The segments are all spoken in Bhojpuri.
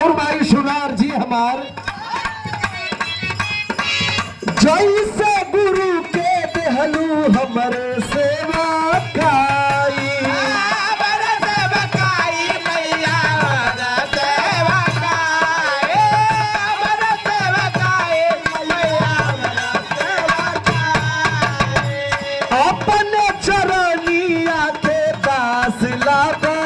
और भाई सुनार जी हमार जैसे गुरु के देहलू हमरे सेवा काई अपने चरनिया के दास लागा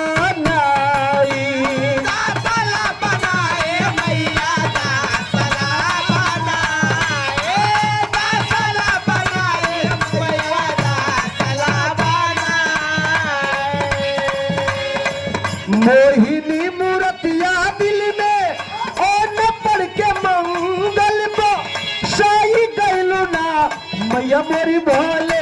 मोहिनी मूर्तिया दिल में और न पढ़ के मंगल को सही गैलू ना मैया मोरी भोले